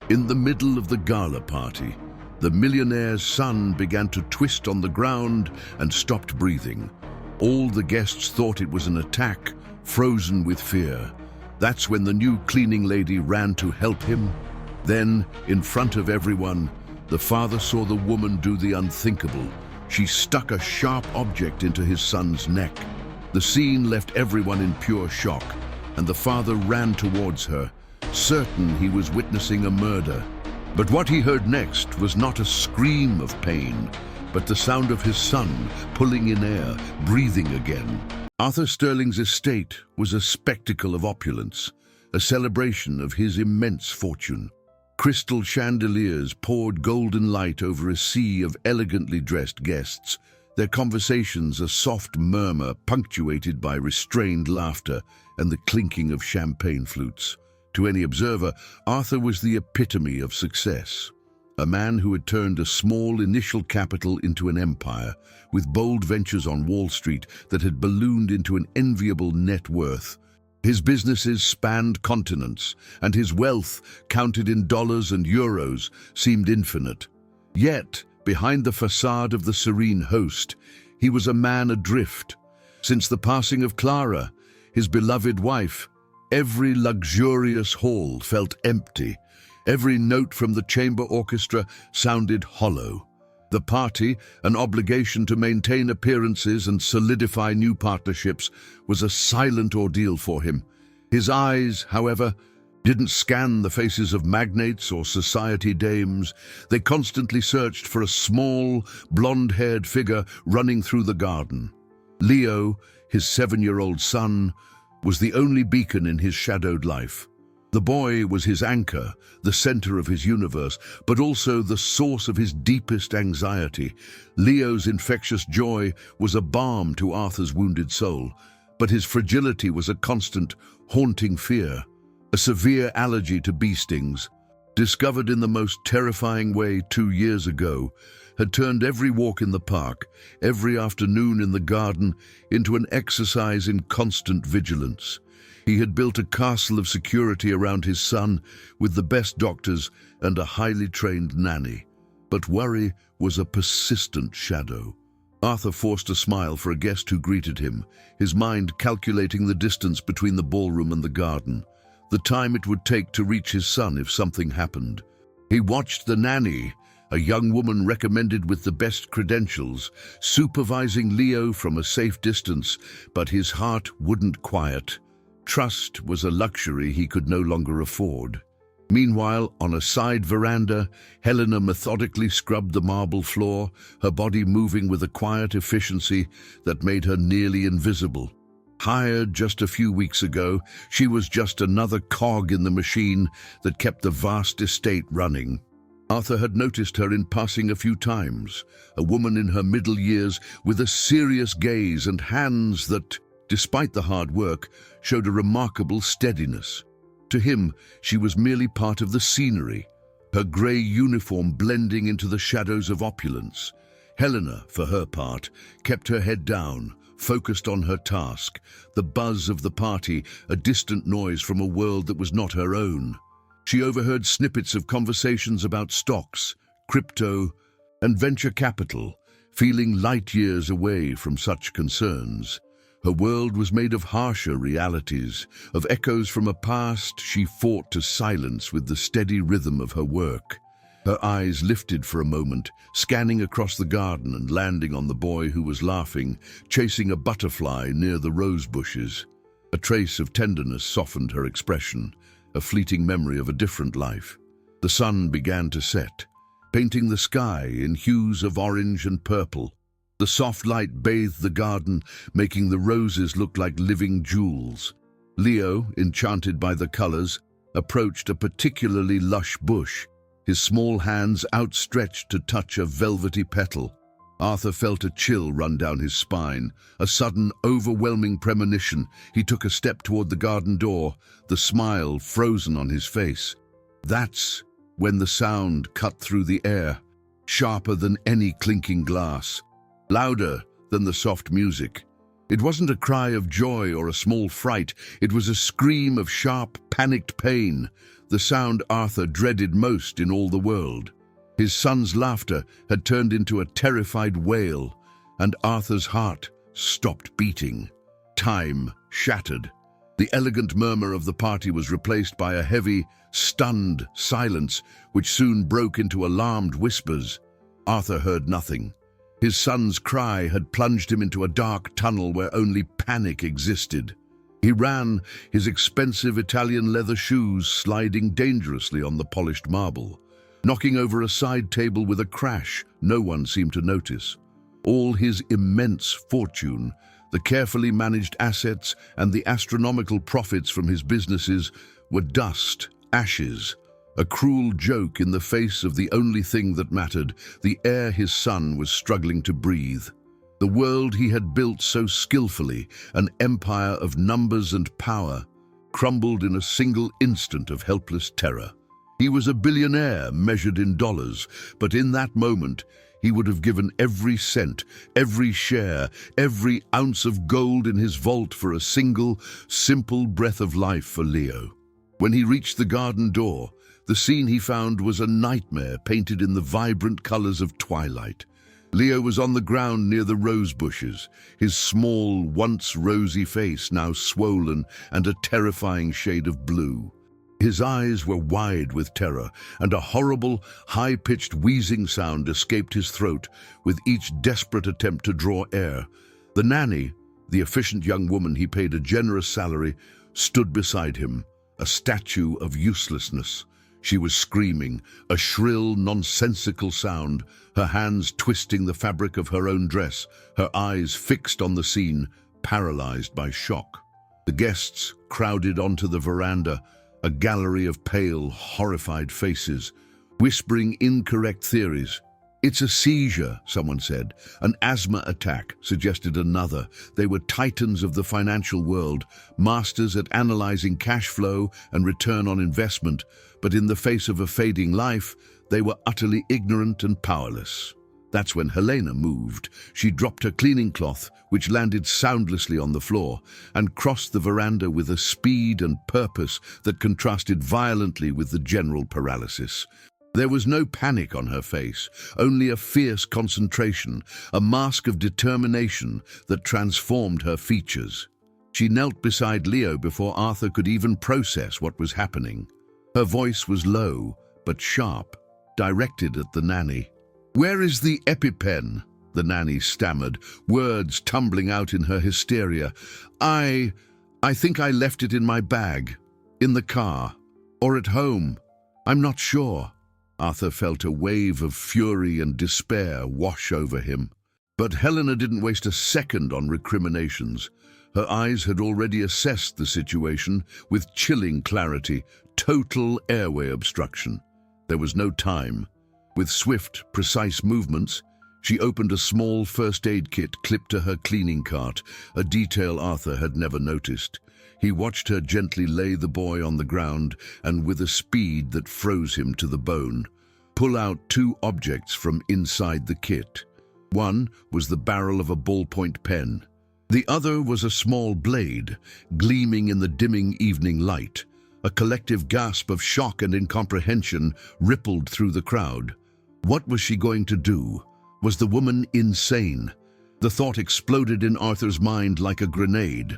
In the middle of the gala party, the millionaire's son began to twist on the ground and stopped breathing. All the guests thought it was an attack, frozen with fear. That's when the new cleaning lady ran to help him. Then, in front of everyone, the father saw the woman do the unthinkable. She stuck a sharp object into his son's neck. The scene left everyone in pure shock, and the father ran towards her, certain he was witnessing a murder. But what he heard next was not a scream of pain, but the sound of his son pulling in air, breathing again. Arthur Sterling's estate was a spectacle of opulence, a celebration of his immense fortune. Crystal chandeliers poured golden light over a sea of elegantly dressed guests, their conversations a soft murmur punctuated by restrained laughter and the clinking of champagne flutes. To any observer, Arthur was the epitome of success. A man who had turned a small initial capital into an empire, with bold ventures on Wall Street that had ballooned into an enviable net worth. His businesses spanned continents, and his wealth, counted in dollars and euros, seemed infinite. Yet, behind the facade of the serene host, he was a man adrift. Since the passing of Clara, his beloved wife, every luxurious hall felt empty. Every note from the chamber orchestra sounded hollow. The party, an obligation to maintain appearances and solidify new partnerships, was a silent ordeal for him. His eyes, however, didn't scan the faces of magnates or society dames. They constantly searched for a small, blonde-haired figure running through the garden. Leo, his 7-year-old son, was the only beacon in his shadowed life. The boy was his anchor, the center of his universe, but also the source of his deepest anxiety. Leo's infectious joy was a balm to Arthur's wounded soul, but his fragility was a constant, haunting fear. A severe allergy to bee stings, discovered in the most terrifying way 2 years ago, had turned every walk in the park, every afternoon in the garden, into an exercise in constant vigilance. He had built a castle of security around his son with the best doctors and a highly trained nanny. But worry was a persistent shadow. Arthur forced a smile for a guest who greeted him, his mind calculating the distance between the ballroom and the garden, the time it would take to reach his son if something happened. He watched the nanny, a young woman recommended with the best credentials, supervising Leo from a safe distance, but his heart wouldn't quiet. Trust was a luxury he could no longer afford. Meanwhile, on a side veranda, Helena methodically scrubbed the marble floor, her body moving with a quiet efficiency that made her nearly invisible. Hired just a few weeks ago, she was just another cog in the machine that kept the vast estate running. Arthur had noticed her in passing a few times, a woman in her middle years with a serious gaze and hands that, despite the hard work, showed a remarkable steadiness. To him, she was merely part of the scenery, her grey uniform blending into the shadows of opulence. Helena, for her part, kept her head down, focused on her task, the buzz of the party, a distant noise from a world that was not her own. She overheard snippets of conversations about stocks, crypto, and venture capital, feeling light years away from such concerns. Her world was made of harsher realities, of echoes from a past she fought to silence with the steady rhythm of her work. Her eyes lifted for a moment, scanning across the garden and landing on the boy who was laughing, chasing a butterfly near the rose bushes. A trace of tenderness softened her expression, a fleeting memory of a different life. The sun began to set, painting the sky in hues of orange and purple. The soft light bathed the garden, making the roses look like living jewels. Leo, enchanted by the colors, approached a particularly lush bush, his small hands outstretched to touch a velvety petal. Arthur felt a chill run down his spine, a sudden, overwhelming premonition. He took a step toward the garden door, the smile frozen on his face. That's when the sound cut through the air, sharper than any clinking glass, louder than the soft music. It wasn't a cry of joy or a small fright. It was a scream of sharp, panicked pain. the sound Arthur dreaded most in all the world. His son's laughter had turned into a terrified wail, and Arthur's heart stopped beating. Time shattered. The elegant murmur of the party was replaced by a heavy, stunned silence, which soon broke into alarmed whispers. Arthur heard nothing. His son's cry had plunged him into a dark tunnel where only panic existed. He ran, his expensive Italian leather shoes sliding dangerously on the polished marble. Knocking over a side table with a crash no one seemed to notice. All his immense fortune, the carefully managed assets and the astronomical profits from his businesses were dust, ashes, a cruel joke in the face of the only thing that mattered, the air his son was struggling to breathe. The world he had built so skillfully, an empire of numbers and power, crumbled in a single instant of helpless terror. He was a billionaire measured in dollars, but in that moment, he would have given every cent, every share, every ounce of gold in his vault for a single, simple breath of life for Leo. When he reached the garden door, the scene he found was a nightmare painted in the vibrant colors of twilight. Leo was on the ground near the rose bushes, his small, once rosy face now swollen and a terrifying shade of blue. His eyes were wide with terror, and a horrible, high-pitched wheezing sound escaped his throat with each desperate attempt to draw air. The nanny, the efficient young woman he paid a generous salary, stood beside him, a statue of uselessness. She was screaming, a shrill, nonsensical sound, her hands twisting the fabric of her own dress, her eyes fixed on the scene, paralyzed by shock. The guests crowded onto the veranda, a gallery of pale, horrified faces, whispering incorrect theories. "It's a seizure," someone said. "An asthma attack," suggested another. They were titans of the financial world, masters at analyzing cash flow and return on investment, but in the face of a fading life, they were utterly ignorant and powerless. That's when Helena moved. She dropped her cleaning cloth, which landed soundlessly on the floor, and crossed the veranda with a speed and purpose that contrasted violently with the general paralysis. There was no panic on her face, only a fierce concentration, a mask of determination that transformed her features. She knelt beside Leo before Arthur could even process what was happening. Her voice was low, but sharp, directed at the nanny. "Where is the EpiPen?" the nanny stammered, words tumbling out in her hysteria. I think I left it in my bag, in the car, or at home. I'm not sure." Arthur felt a wave of fury and despair wash over him. But Helena didn't waste a second on recriminations. Her eyes had already assessed the situation with chilling clarity, total airway obstruction. There was no time. With swift, precise movements, she opened a small first aid kit clipped to her cleaning cart, a detail Arthur had never noticed. He watched her gently lay the boy on the ground and, with a speed that froze him to the bone, pull out two objects from inside the kit. One was the barrel of a ballpoint pen. The other was a small blade, gleaming in the dimming evening light. A collective gasp of shock and incomprehension rippled through the crowd. What was she going to do? Was the woman insane? The thought exploded in Arthur's mind like a grenade.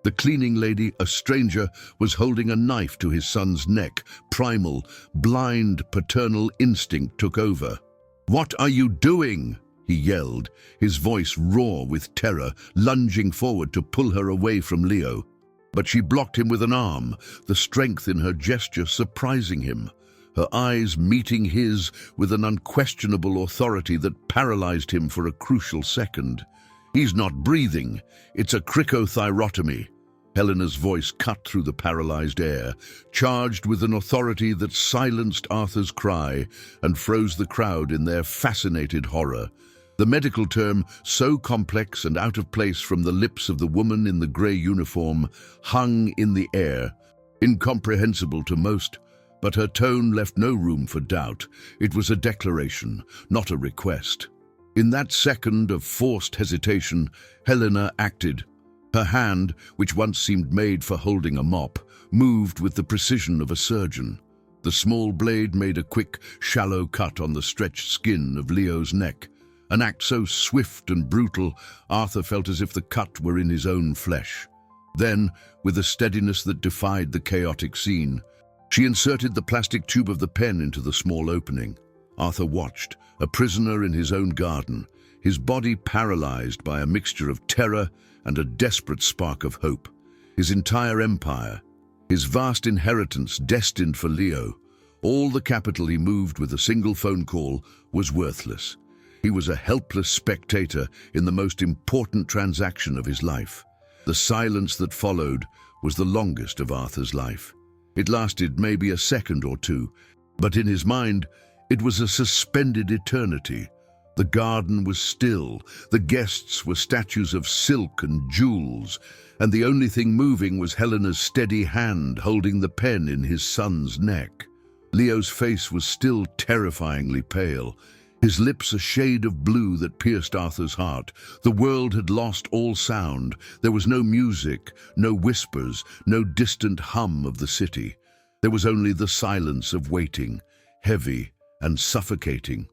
The cleaning lady, a stranger, was holding a knife to his son's neck. Primal, blind, paternal instinct took over. "What are you doing?" he yelled, his voice raw with terror, lunging forward to pull her away from Leo. But she blocked him with an arm, the strength in her gesture surprising him. Her eyes meeting his with an unquestionable authority that paralyzed him for a crucial second. "He's not breathing. It's a cricothyrotomy." Helena's voice cut through the paralyzed air, charged with an authority that silenced Arthur's cry and froze the crowd in their fascinated horror. The medical term, so complex and out of place from the lips of the woman in the grey uniform, hung in the air, incomprehensible to most, but her tone left no room for doubt. It was a declaration, not a request. In that second of forced hesitation, Helena acted. Her hand, which once seemed made for holding a mop, moved with the precision of a surgeon. The small blade made a quick, shallow cut on the stretched skin of Leo's neck. An act so swift and brutal, Arthur felt as if the cut were in his own flesh. Then, with a steadiness that defied the chaotic scene, she inserted the plastic tube of the pen into the small opening. Arthur watched, a prisoner in his own garden, his body paralyzed by a mixture of terror and a desperate spark of hope. His entire empire, his vast inheritance destined for Leo, all the capital he moved with a single phone call, was worthless. He was a helpless spectator in the most important transaction of his life. The silence that followed was the longest of Arthur's life. It lasted maybe a second or two, but in his mind, it was a suspended eternity. The garden was still, the guests were statues of silk and jewels, and the only thing moving was Helena's steady hand holding the pen in his son's neck. Leo's face was still terrifyingly pale, his lips a shade of blue that pierced Arthur's heart. The world had lost all sound. There was no music, no whispers, no distant hum of the city. There was only the silence of waiting, heavy and suffocating.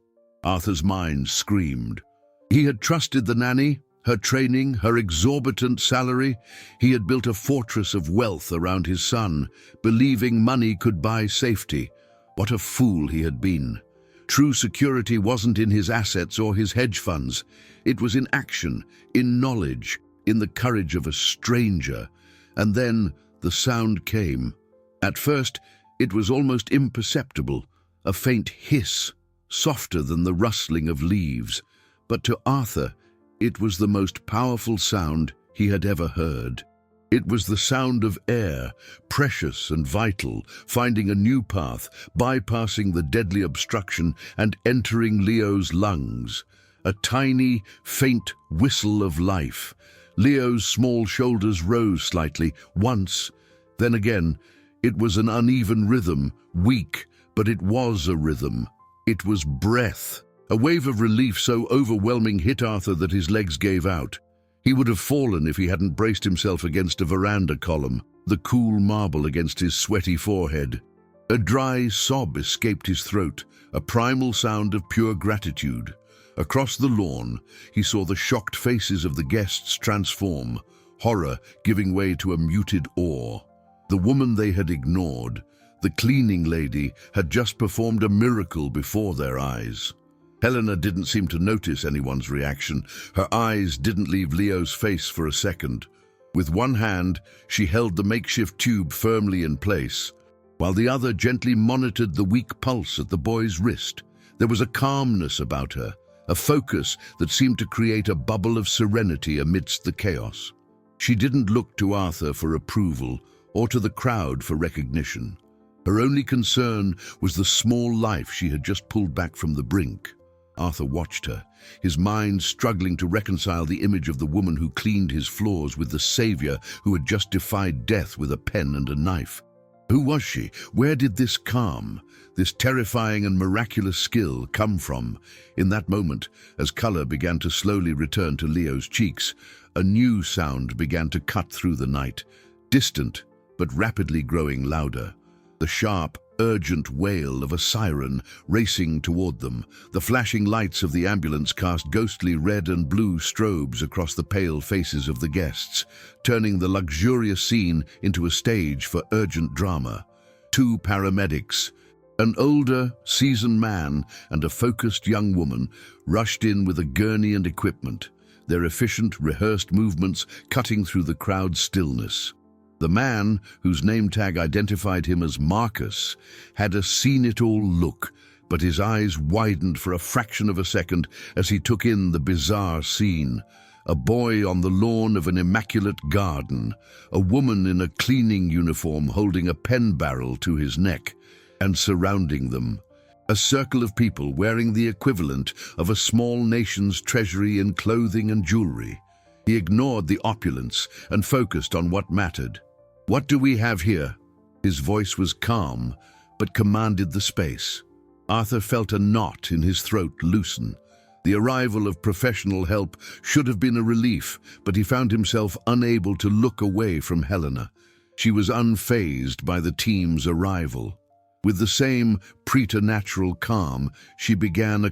Arthur's mind screamed. He had trusted the nanny, her training, her exorbitant salary. He had built a fortress of wealth around his son, believing money could buy safety. What a fool he had been. True security wasn't in his assets or his hedge funds. It was in action, in knowledge, in the courage of a stranger. And then the sound came. At first, it was almost imperceptible, a faint hiss, softer than the rustling of leaves. But to Arthur, it was the most powerful sound he had ever heard. It was the sound of air, precious and vital, finding a new path, bypassing the deadly obstruction and entering Leo's lungs. A tiny, faint whistle of life. Leo's small shoulders rose slightly, once, then again. It was an uneven rhythm, weak, but it was a rhythm. It was breath. A wave of relief so overwhelming hit Arthur that his legs gave out. He would have fallen if he hadn't braced himself against a veranda column, the cool marble against his sweaty forehead. A dry sob escaped his throat, a primal sound of pure gratitude. Across the lawn, he saw the shocked faces of the guests transform, horror giving way to a muted awe. The woman they had ignored, the cleaning lady, had just performed a miracle before their eyes. Helena didn't seem to notice anyone's reaction. Her eyes didn't leave Leo's face for a second. With one hand, she held the makeshift tube firmly in place, while the other gently monitored the weak pulse at the boy's wrist. There was a calmness about her, a focus that seemed to create a bubble of serenity amidst the chaos. She didn't look to Arthur for approval or to the crowd for recognition. Her only concern was the small life she had just pulled back from the brink. Arthur watched her, his mind struggling to reconcile the image of the woman who cleaned his floors with the savior who had just defied death with a pen and a knife. Who was she? Where did this calm, this terrifying and miraculous skill come from? In that moment, as color began to slowly return to Leo's cheeks, a new sound began to cut through the night, distant but rapidly growing louder. The sharp, urgent wail of a siren racing toward them. The flashing lights of the ambulance cast ghostly red and blue strobes across the pale faces of the guests, turning the luxurious scene into a stage for urgent drama. Two paramedics, an older, seasoned man and a focused young woman, rushed in with a gurney and equipment, their efficient, rehearsed movements cutting through the crowd's stillness. The man, whose name tag identified him as Marcus, had a seen-it-all look, but his eyes widened for a fraction of a second as he took in the bizarre scene. A boy on the lawn of an immaculate garden, a woman in a cleaning uniform holding a pen barrel to his neck, and surrounding them, a circle of people wearing the equivalent of a small nation's treasury in clothing and jewelry. He ignored the opulence and focused on what mattered. "What do we have here?" His voice was calm, but commanded the space. Arthur felt a knot in his throat loosen. The arrival of professional help should have been a relief, but he found himself unable to look away from Helena. She was unfazed by the team's arrival. With the same preternatural calm, she began a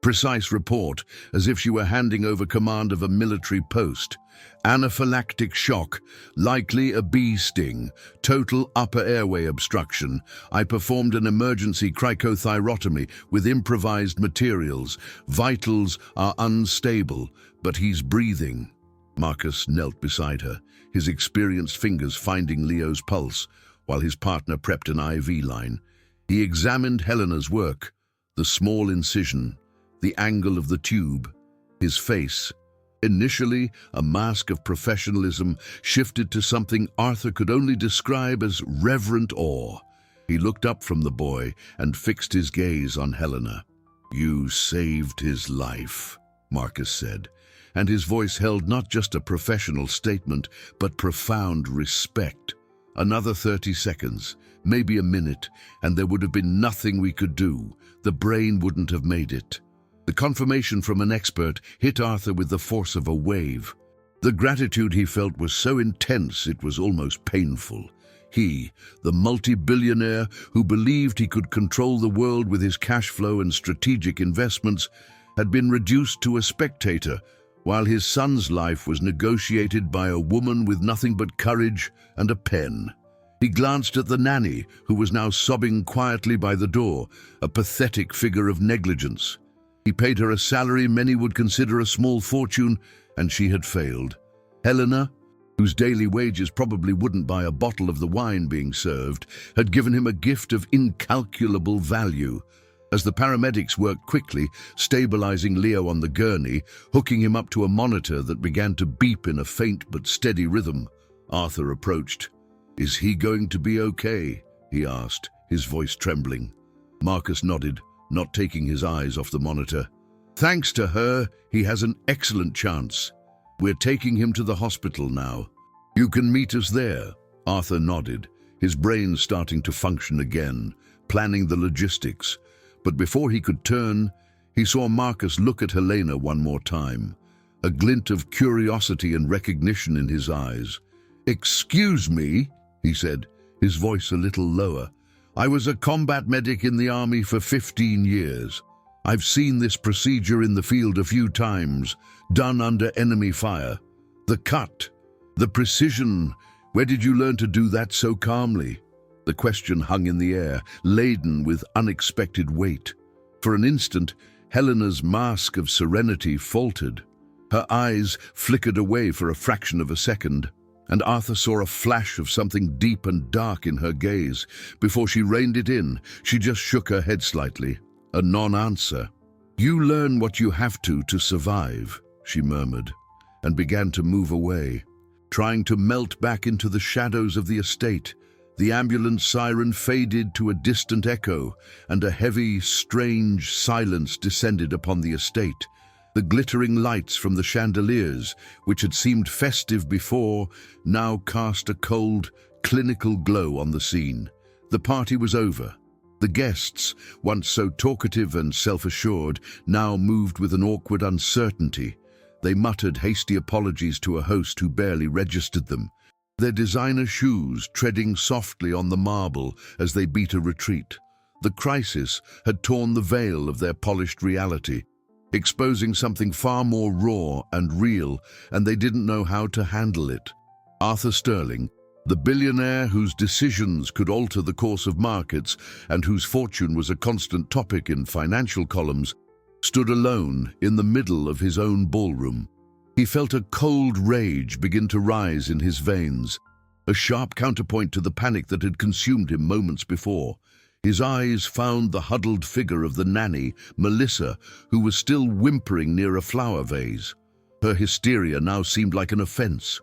precise report, as if she were handing over command of a military post. Anaphylactic shock, likely a bee sting, total upper airway obstruction. I performed an emergency cricothyrotomy with improvised materials. Vitals are unstable, but he's breathing. Marcus knelt beside her, his experienced fingers finding Leo's pulse, while his partner prepped an IV line. He examined Helena's work, the small incision, the angle of the tube, his face. Initially, a mask of professionalism shifted to something Arthur could only describe as reverent awe. He looked up from the boy and fixed his gaze on Helena. "You saved his life," Marcus said, and his voice held not just a professional statement, but profound respect. Another 30 seconds, maybe a minute, and there would have been nothing we could do. The brain wouldn't have made it. The confirmation from an expert hit Arthur with the force of a wave. The gratitude he felt was so intense it was almost painful. He, the multi-billionaire who believed he could control the world with his cash flow and strategic investments, had been reduced to a spectator, while his son's life was negotiated by a woman with nothing but courage and a pen. He glanced at the nanny, who was now sobbing quietly by the door, a pathetic figure of negligence. He paid her a salary many would consider a small fortune, and she had failed. Helena, whose daily wages probably wouldn't buy a bottle of the wine being served, had given him a gift of incalculable value. As the paramedics worked quickly, stabilizing Leo on the gurney, hooking him up to a monitor that began to beep in a faint but steady rhythm, Arthur approached. "Is he going to be okay?" he asked, his voice trembling. Marcus nodded, not taking his eyes off the monitor. "Thanks to her, he has an excellent chance. We're taking him to the hospital now. You can meet us there." Arthur nodded, his brain starting to function again, planning the logistics. But before he could turn, he saw Marcus look at Helena one more time, a glint of curiosity and recognition in his eyes. "Excuse me," he said, his voice a little lower. "I was a combat medic in the army for 15 years. I've seen this procedure in the field a few times, done under enemy fire. The cut, the precision, where did you learn to do that so calmly?" The question hung in the air, laden with unexpected weight. For an instant, Helena's mask of serenity faltered. Her eyes flickered away for a fraction of a second, and Arthur saw a flash of something deep and dark in her gaze. Before she reined it in, she just shook her head slightly, a non-answer. "You learn what you have to survive," she murmured, and began to move away, trying to melt back into the shadows of the estate. The ambulance siren faded to a distant echo, and a heavy, strange silence descended upon the estate. The glittering lights from the chandeliers, which had seemed festive before, now cast a cold, clinical glow on the scene. The party was over. The guests, once so talkative and self-assured, now moved with an awkward uncertainty. They muttered hasty apologies to a host who barely registered them, their designer shoes treading softly on the marble as they beat a retreat. The crisis had torn the veil of their polished reality, exposing something far more raw and real, and they didn't know how to handle it. Arthur Sterling, the billionaire whose decisions could alter the course of markets and whose fortune was a constant topic in financial columns, stood alone in the middle of his own ballroom. He felt a cold rage begin to rise in his veins, a sharp counterpoint to the panic that had consumed him moments before. His eyes found the huddled figure of the nanny, Melissa, who was still whimpering near a flower vase. Her hysteria now seemed like an offense.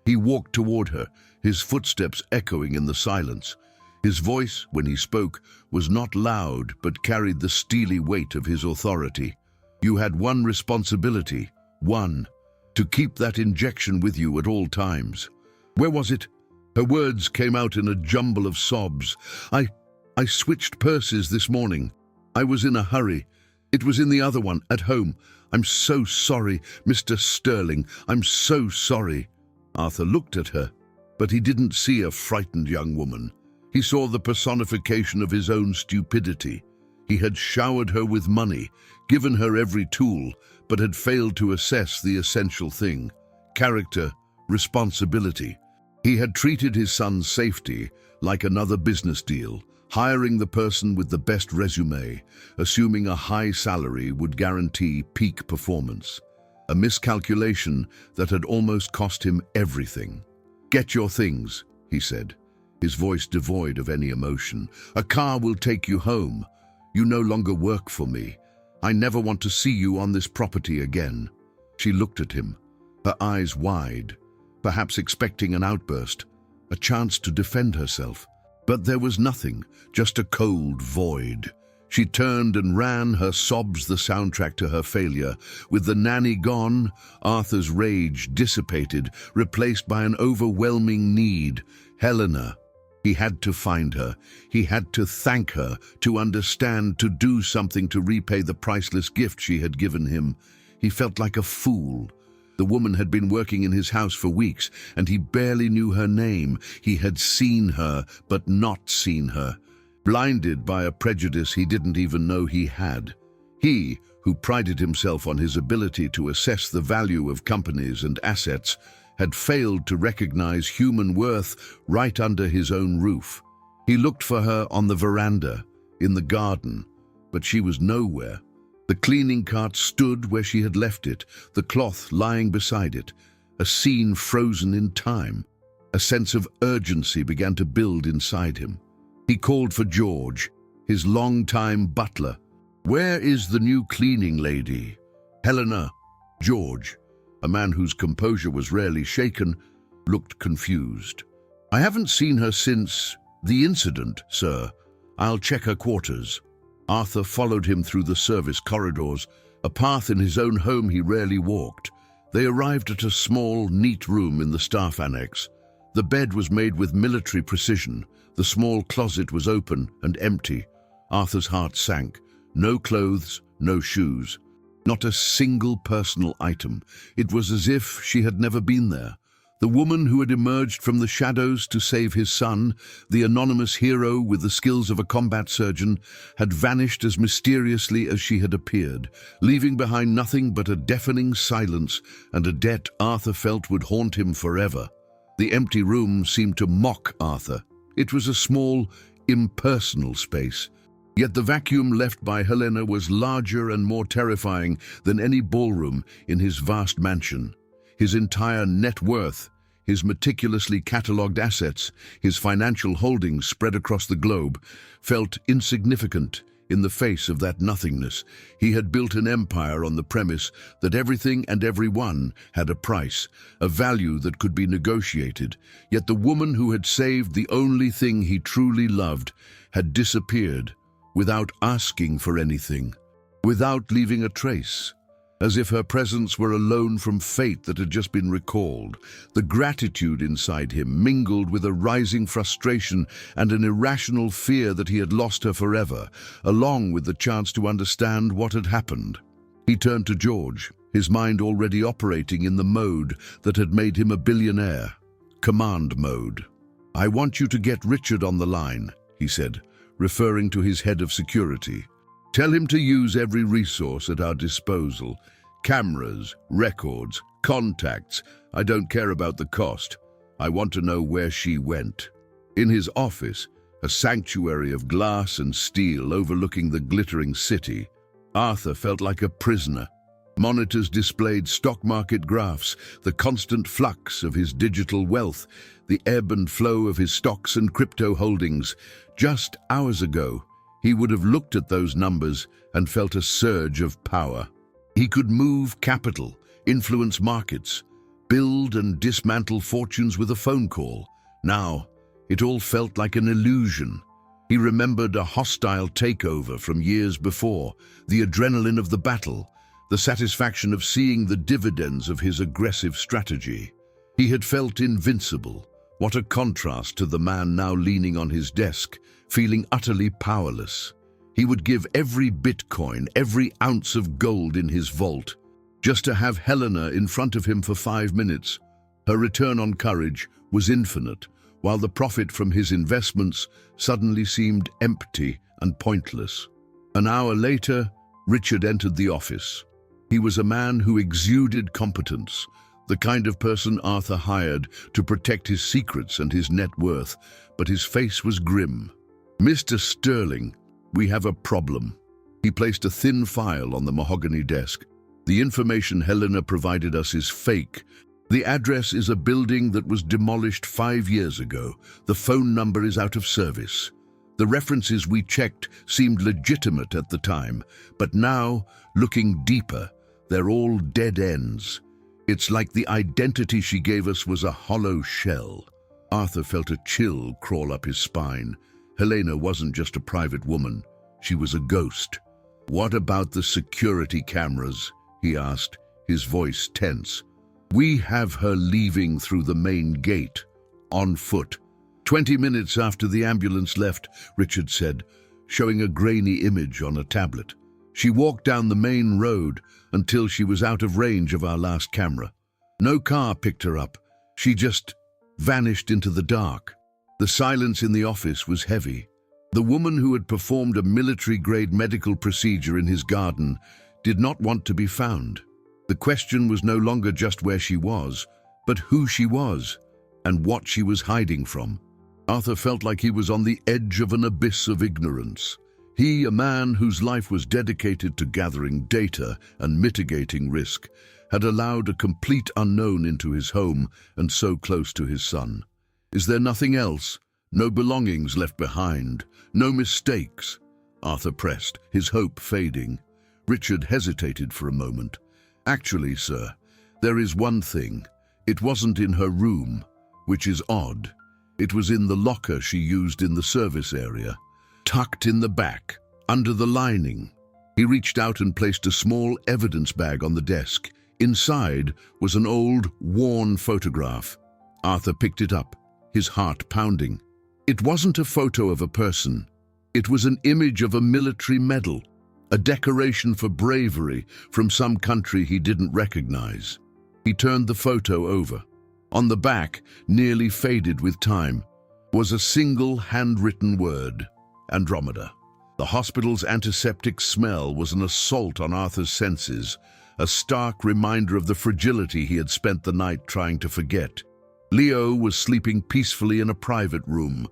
He walked toward her, his footsteps echoing in the silence. His voice, when he spoke, was not loud but carried the steely weight of his authority. "You had one responsibility, one, to keep that injection with you at all times." "Where was it?" Her words came out in a jumble of sobs. I switched purses this morning. I was in a hurry. It was in the other one, at home. I'm so sorry, Mr. Sterling. I'm so sorry." Arthur looked at her, but he didn't see a frightened young woman. He saw the personification of his own stupidity. He had showered her with money, given her every tool, but had failed to assess the essential thing: character, responsibility. He had treated his son's safety like another business deal, hiring the person with the best resume, assuming a high salary would guarantee peak performance. A miscalculation that had almost cost him everything. "Get your things," he said, his voice devoid of any emotion. "A car will take you home. You no longer work for me. I never want to see you on this property again." She looked at him, her eyes wide, perhaps expecting an outburst, a chance to defend herself. But there was nothing, just a cold void. She turned and ran, her sobs the soundtrack to her failure. With the nanny gone, Arthur's rage dissipated, replaced by an overwhelming need. Helena. He had to find her. He had to thank her, to understand, to do something to repay the priceless gift she had given him. He felt like a fool. The woman had been working in his house for weeks, and he barely knew her name. He had seen her, but not seen her. Blinded by a prejudice he didn't even know he had. He, who prided himself on his ability to assess the value of companies and assets, had failed to recognize human worth right under his own roof. He looked for her on the veranda, in the garden, but she was nowhere. The cleaning cart stood where she had left it, the cloth lying beside it, a scene frozen in time. A sense of urgency began to build inside him. He called for George, his long-time butler. "Where is the new cleaning lady?" "Helena." George, a man whose composure was rarely shaken, looked confused. "I haven't seen her since the incident, sir. I'll check her quarters." Arthur followed him through the service corridors, a path in his own home he rarely walked. They arrived at a small, neat room in the staff annex. The bed was made with military precision. The small closet was open and empty. Arthur's heart sank. No clothes, no shoes. Not a single personal item. It was as if she had never been there. The woman who had emerged from the shadows to save his son, the anonymous hero with the skills of a combat surgeon, had vanished as mysteriously as she had appeared, leaving behind nothing but a deafening silence and a debt Arthur felt would haunt him forever. The empty room seemed to mock Arthur. It was a small, impersonal space. Yet the vacuum left by Helena was larger and more terrifying than any ballroom in his vast mansion. His entire net worth, his meticulously catalogued assets, his financial holdings spread across the globe, felt insignificant in the face of that nothingness. He had built an empire on the premise that everything and everyone had a price, a value that could be negotiated. Yet the woman who had saved the only thing he truly loved had disappeared without asking for anything, without leaving a trace. As if her presence were a loan from fate that had just been recalled. The gratitude inside him mingled with a rising frustration and an irrational fear that he had lost her forever, along with the chance to understand what had happened. He turned to George, his mind already operating in the mode that had made him a billionaire. Command mode. "I want you to get Richard on the line," he said, referring to his head of security. "Tell him to use every resource at our disposal. Cameras, records, contacts. I don't care about the cost. I want to know where she went." In his office, a sanctuary of glass and steel overlooking the glittering city, Arthur felt like a prisoner. Monitors displayed stock market graphs, the constant flux of his digital wealth, the ebb and flow of his stocks and crypto holdings. Just hours ago, he would have looked at those numbers and felt a surge of power. He could move capital, influence markets, build and dismantle fortunes with a phone call. Now, it all felt like an illusion. He remembered a hostile takeover from years before, the adrenaline of the battle, the satisfaction of seeing the dividends of his aggressive strategy. He had felt invincible. What a contrast to the man now leaning on his desk, feeling utterly powerless. He would give every Bitcoin, every ounce of gold in his vault, just to have Helena in front of him for 5 minutes. Her return on courage was infinite, while the profit from his investments suddenly seemed empty and pointless. An hour later, Richard entered the office. He was a man who exuded competence, the kind of person Arthur hired to protect his secrets and his net worth, but his face was grim. "Mr. Sterling, we have a problem." He placed a thin file on the mahogany desk. "The information Helena provided us is fake. The address is a building that was demolished 5 years ago. The phone number is out of service. The references we checked seemed legitimate at the time, but now, looking deeper, they're all dead ends. It's like the identity she gave us was a hollow shell." Arthur felt a chill crawl up his spine. Helena wasn't just a private woman. She was a ghost. "What about the security cameras?" he asked, his voice tense. "We have her leaving through the main gate, on foot." 20 minutes after the ambulance left, Richard said, showing a grainy image on a tablet. "She walked down the main road until she was out of range of our last camera. No car picked her up. She just vanished into the dark." The silence in the office was heavy. The woman who had performed a military-grade medical procedure in his garden did not want to be found. The question was no longer just where she was, but who she was and what she was hiding from. Arthur felt like he was on the edge of an abyss of ignorance. He, a man whose life was dedicated to gathering data and mitigating risk, had allowed a complete unknown into his home and so close to his son. Is there nothing else? No belongings left behind? No mistakes? Arthur pressed, his hope fading. Richard hesitated for a moment. "Actually, sir, there is one thing. It wasn't in her room, which is odd. It was in the locker she used in the service area, tucked in the back, under the lining." He reached out and placed a small evidence bag on the desk. Inside was an old, worn photograph. Arthur picked it up, his heart pounding. It wasn't a photo of a person. It was an image of a military medal, a decoration for bravery from some country he didn't recognize. He turned the photo over. On the back, nearly faded with time, was a single handwritten word: Andromeda. The hospital's antiseptic smell was an assault on Arthur's senses, a stark reminder of the fragility he had spent the night trying to forget. Leo was sleeping peacefully in a private room,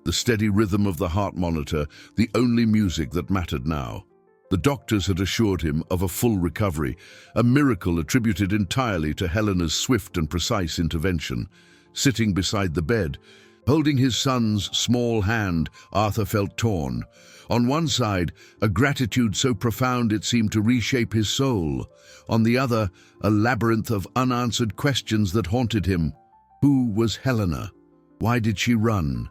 the steady rhythm of the heart monitor the only music that mattered now. The doctors had assured him of a full recovery, a miracle attributed entirely to Helena's swift and precise intervention. Sitting beside the bed, holding his son's small hand, Arthur felt torn. On one side, a gratitude so profound it seemed to reshape his soul. On the other, a labyrinth of unanswered questions that haunted him. Who was Helena? Why did she run?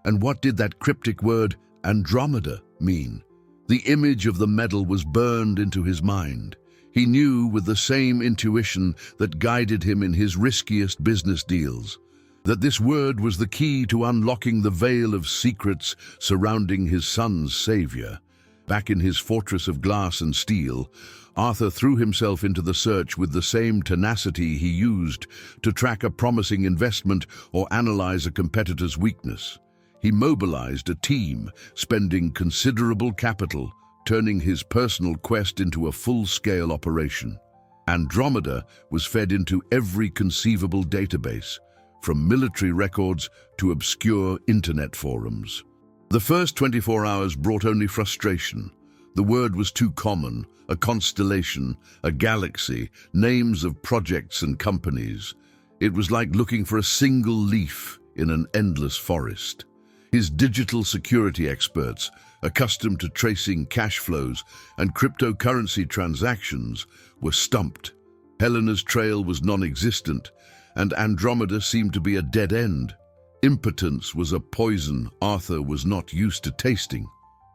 And what did that cryptic word, Andromeda, mean? The image of the medal was burned into his mind. He knew with the same intuition that guided him in his riskiest business deals, that this word was the key to unlocking the veil of secrets surrounding his son's savior. Back in his fortress of glass and steel, Arthur threw himself into the search with the same tenacity he used to track a promising investment or analyze a competitor's weakness. He mobilized a team, spending considerable capital, turning his personal quest into a full-scale operation. Andromeda was fed into every conceivable database, from military records to obscure internet forums. The first 24 hours brought only frustration. The word was too common: a constellation, a galaxy, names of projects and companies. It was like looking for a single leaf in an endless forest. His digital security experts, accustomed to tracing cash flows and cryptocurrency transactions, were stumped. Helena's trail was non-existent, and Andromeda seemed to be a dead end. Impotence was a poison Arthur was not used to tasting.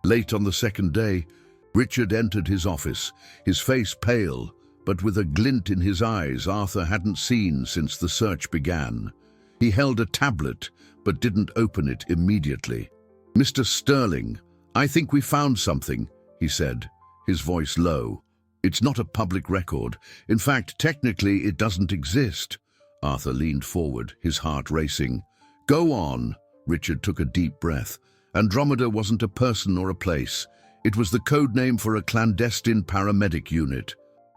Late on the second day, Richard entered his office, his face pale, but with a glint in his eyes Arthur hadn't seen since the search began. He held a tablet, but didn't open it immediately. "Mr. Sterling, I think we found something," he said, his voice low. "It's not a public record. In fact, technically, it doesn't exist." Arthur leaned forward, his heart racing. Go on. Richard took a deep breath. Andromeda wasn't a person or a place. It was the code name for a clandestine paramedic unit,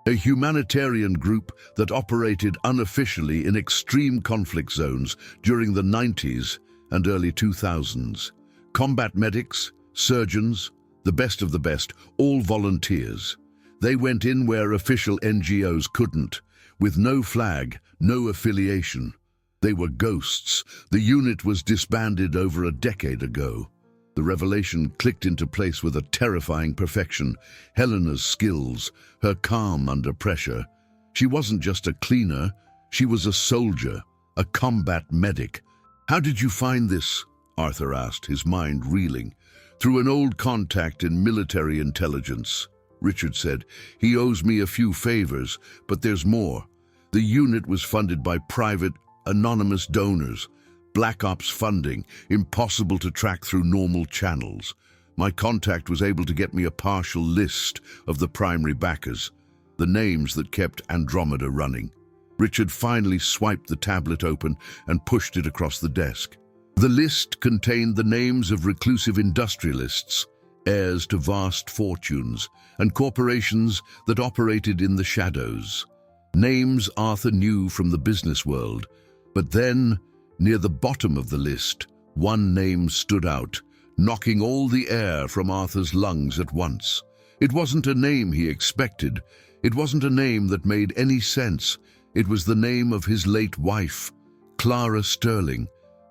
a humanitarian group that operated unofficially in extreme conflict zones during the 90s and early 2000s. Combat medics, surgeons, the best of the best, all volunteers. They went in where official NGOs couldn't, with no flag, no affiliation. They were ghosts. The unit was disbanded over a decade ago. The revelation clicked into place with a terrifying perfection. Helena's skills, her calm under pressure. She wasn't just a cleaner, she was a soldier, a combat medic. "How did you find this?" Arthur asked, his mind reeling. "Through an old contact in military intelligence," Richard said. "He owes me a few favors, but there's more. The unit was funded by private, anonymous donors. Black Ops funding, impossible to track through normal channels. My contact was able to get me a partial list of the primary backers, the names that kept Andromeda running." Richard finally swiped the tablet open and pushed it across the desk. The list contained the names of reclusive industrialists, heirs to vast fortunes, and corporations that operated in the shadows. Names Arthur knew from the business world, but then, near the bottom of the list, one name stood out, knocking all the air from Arthur's lungs at once. It wasn't a name he expected. It wasn't a name that made any sense. It was the name of his late wife, Clara Sterling,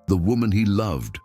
the woman he loved,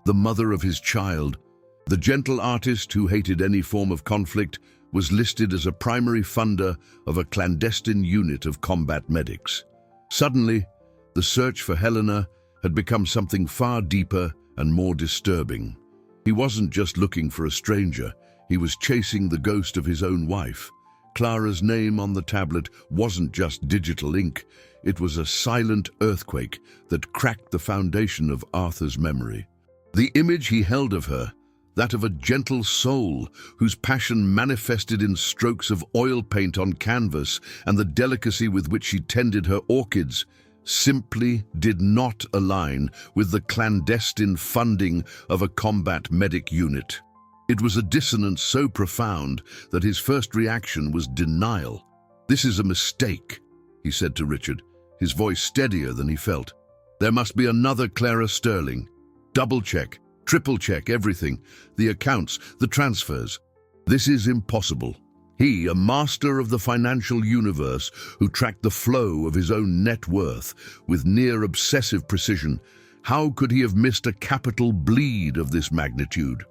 the mother of his child. The gentle artist who hated any form of conflict was listed as a primary funder of a clandestine unit of combat medics. Suddenly, the search for Helena had become something far deeper and more disturbing. He wasn't just looking for a stranger, he was chasing the ghost of his own wife. Clara's name on the tablet wasn't just digital ink, it was a silent earthquake that cracked the foundation of Arthur's memory. The image he held of her, that of a gentle soul whose passion manifested in strokes of oil paint on canvas and the delicacy with which she tended her orchids, simply did not align with the clandestine funding of a combat medic unit. It was a dissonance so profound that his first reaction was denial. "This is a mistake," he said to Richard, his voice steadier than he felt. "There must be another Clara Sterling. Double-check, triple-check everything, the accounts, the transfers. This is impossible." He, a master of the financial universe who tracked the flow of his own net worth with near-obsessive precision, how could he have missed a capital bleed of this magnitude?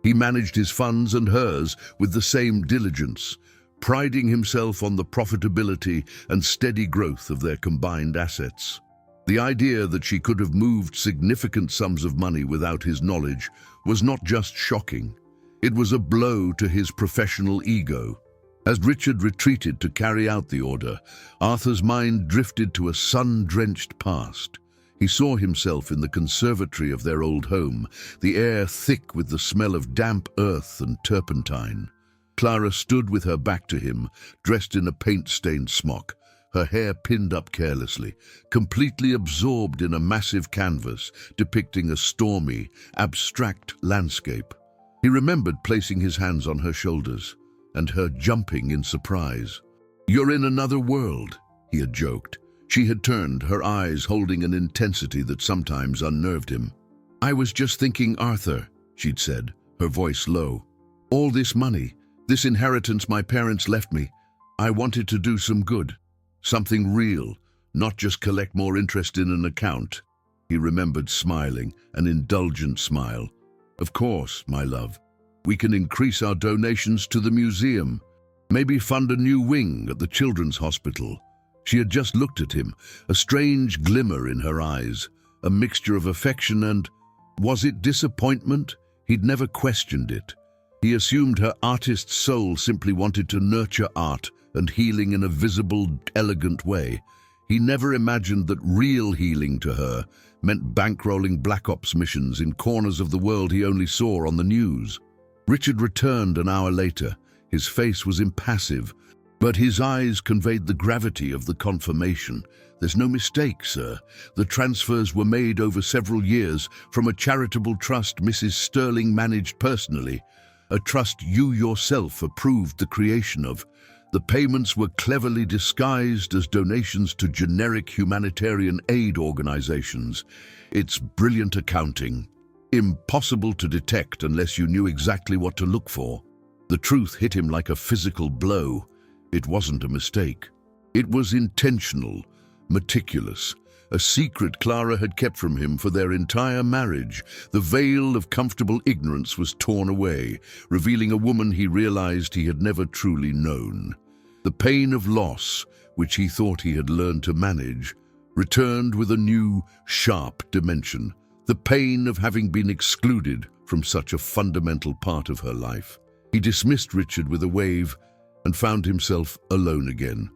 He managed his funds and hers with the same diligence, priding himself on the profitability and steady growth of their combined assets. The idea that she could have moved significant sums of money without his knowledge was not just shocking, it was a blow to his professional ego. As Richard retreated to carry out the order, Arthur's mind drifted to a sun-drenched past. He saw himself in the conservatory of their old home, the air thick with the smell of damp earth and turpentine. Clara stood with her back to him, dressed in a paint-stained smock, her hair pinned up carelessly, completely absorbed in a massive canvas depicting a stormy, abstract landscape. He remembered placing his hands on her shoulders, and her jumping in surprise. "You're in another world," he had joked. She had turned, her eyes holding an intensity that sometimes unnerved him. "I was just thinking, Arthur," she'd said, her voice low. "All this money, this inheritance my parents left me, I wanted to do some good. Something real, not just collect more interest in an account." He remembered smiling, an indulgent smile. "Of course, my love. We can increase our donations to the museum, maybe fund a new wing at the children's hospital." She had just looked at him, a strange glimmer in her eyes, a mixture of affection and, was it disappointment? He'd never questioned it. He assumed her artist's soul simply wanted to nurture art and healing in a visible, elegant way. He never imagined that real healing to her meant bankrolling Black Ops missions in corners of the world he only saw on the news. Richard returned an hour later. His face was impassive, But his eyes conveyed the gravity of the confirmation. "There's no mistake, sir. The transfers were made over several years from a charitable trust Mrs. Sterling managed personally, a trust you yourself approved the creation of. The payments were cleverly disguised as donations to generic humanitarian aid organizations. It's brilliant accounting. Impossible to detect unless you knew exactly what to look for." The truth hit him like a physical blow. It wasn't a mistake. It was intentional, meticulous, a secret Clara had kept from him for their entire marriage. The veil of comfortable ignorance was torn away, revealing a woman he realized he had never truly known. The pain of loss, which he thought he had learned to manage, returned with a new, sharp dimension. The pain of having been excluded from such a fundamental part of her life. He dismissed Richard with a wave and found himself alone again.